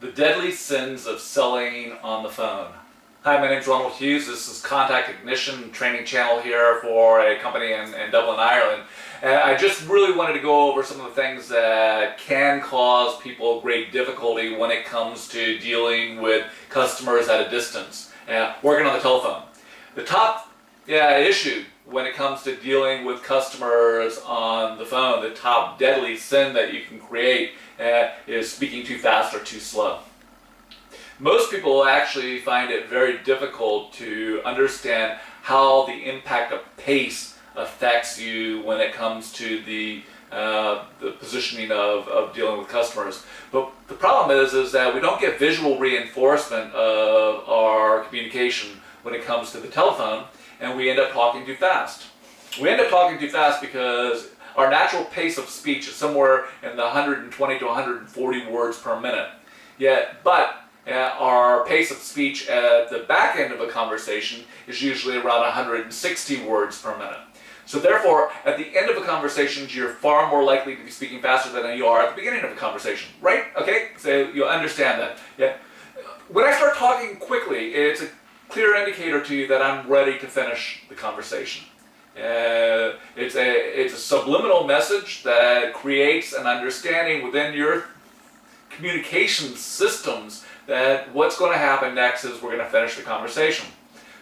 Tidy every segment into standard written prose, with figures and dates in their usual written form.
The deadly sins of selling on the phone. Hi, my name is Ronald Hughes. This is Contact Ignition training channel here for a company in Dublin, Ireland. And I just really wanted to go over some of the things that can cause people great difficulty when it comes to dealing with customers at a distance, working on the telephone. The top issue when it comes to dealing with customers on the phone, the top deadly sin that you can create is speaking too fast or too slow. Most people actually find it very difficult to understand how the impact of pace affects you when it comes to the positioning of dealing with customers. But the problem is that we don't get visual reinforcement of our communication when it comes to the telephone, and we end up talking too fast. We end up talking too fast because our natural pace of speech is somewhere in the 120 to 140 words per minute. But our pace of speech at the back end of a conversation is usually around 160 words per minute. So therefore, at the end of a conversation, you're far more likely to be speaking faster than you are at the beginning of a conversation, right? Okay, so you'll understand that. When I start talking quickly, it's a clear indicator to you that I'm ready to finish the conversation. It's a subliminal message that creates an understanding within your communication systems that what's going to happen next is we're going to finish the conversation.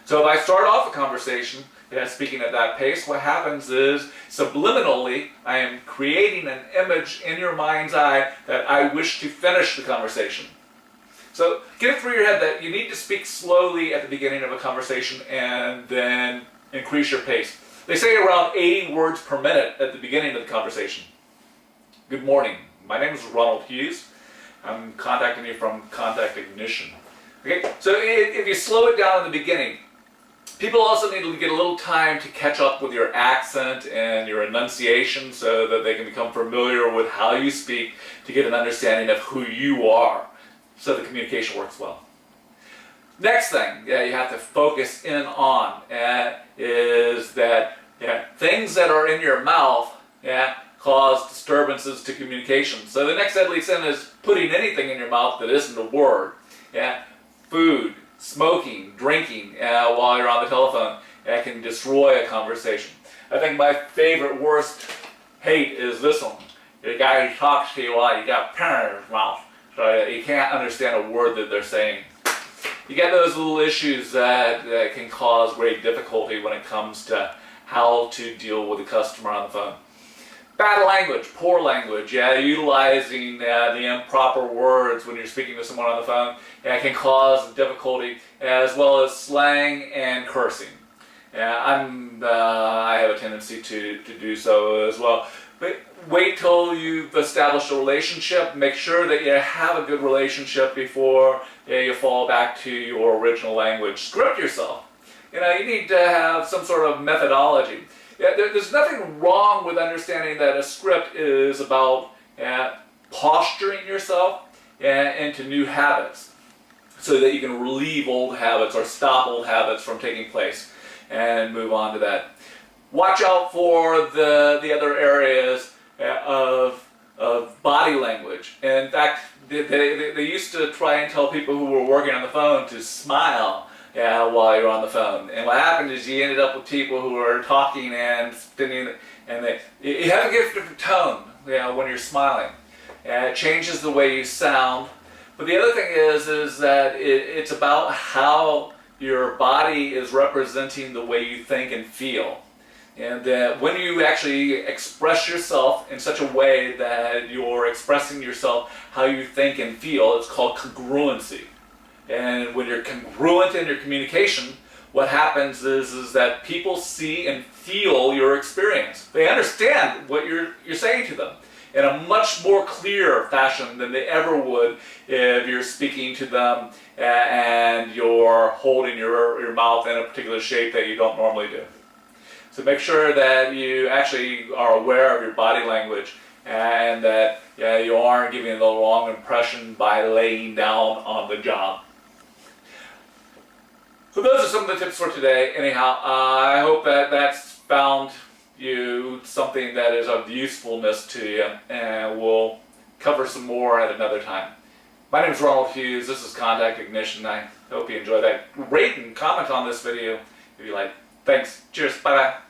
So if I start off a conversation speaking at that pace, what happens is subliminally I am creating an image in your mind's eye that I wish to finish the conversation. So get it through your head that you need to speak slowly at the beginning of a conversation and then increase your pace. They say around 80 words per minute at the beginning of the conversation. Good morning. My name is Ronald Hughes. I'm contacting you from Contact Ignition. Okay, so if you slow it down in the beginning, people also need to get a little time to catch up with your accent and your enunciation so that they can become familiar with how you speak to get an understanding of who you are so the communication works well. Next thing you have to focus in on is that things that are in your mouth cause disturbances to communication. So the next deadly sin is putting anything in your mouth that isn't a word. Food, smoking, drinking while you're on the telephone can destroy a conversation. I think my favorite worst hate is this one. The guy who talks to you while you got pen in his mouth, so you can't understand a word that they're saying. You get those little issues that can cause great difficulty when it comes to how to deal with a customer on the phone. Bad language, poor language, utilizing the improper words when you're speaking to someone on the phone can cause difficulty, as well as slang and cursing. I have a tendency to do so as well. But wait till you've established a relationship. Make sure that you have a good relationship before you fall back to your original language. Script yourself. You need to have some sort of methodology. There's nothing wrong with understanding that a script is about posturing yourself into new habits so that you can relieve old habits or stop old habits from taking place and move on to that. Watch out for the other areas of body language. In fact, they used to try and tell people who were working on the phone to smile while you're on the phone. And what happened is you ended up with people who are talking and spinning, and you have to get a different tone when you're smiling. It changes the way you sound. But the other thing is that it's about how your body is representing the way you think and feel. And when you actually express yourself in such a way that you're expressing yourself how you think and feel, it's called congruency. And when you're congruent in your communication, what happens is that people see and feel your experience. They understand what you're saying to them in a much more clear fashion than they ever would if you're speaking to them and you're holding your mouth in a particular shape that you don't normally do. So make sure that you actually are aware of your body language and that you aren't giving the wrong impression by laying down on the job. So those are some of the tips for today. Anyhow, I hope that that's found you something that is of usefulness to you, and we'll cover some more at another time. My name is Ronald Hughes. This is Contact Ignition. I hope you enjoy that. Rate and comment on this video if you like. Thanks. Cheers. Bye-bye.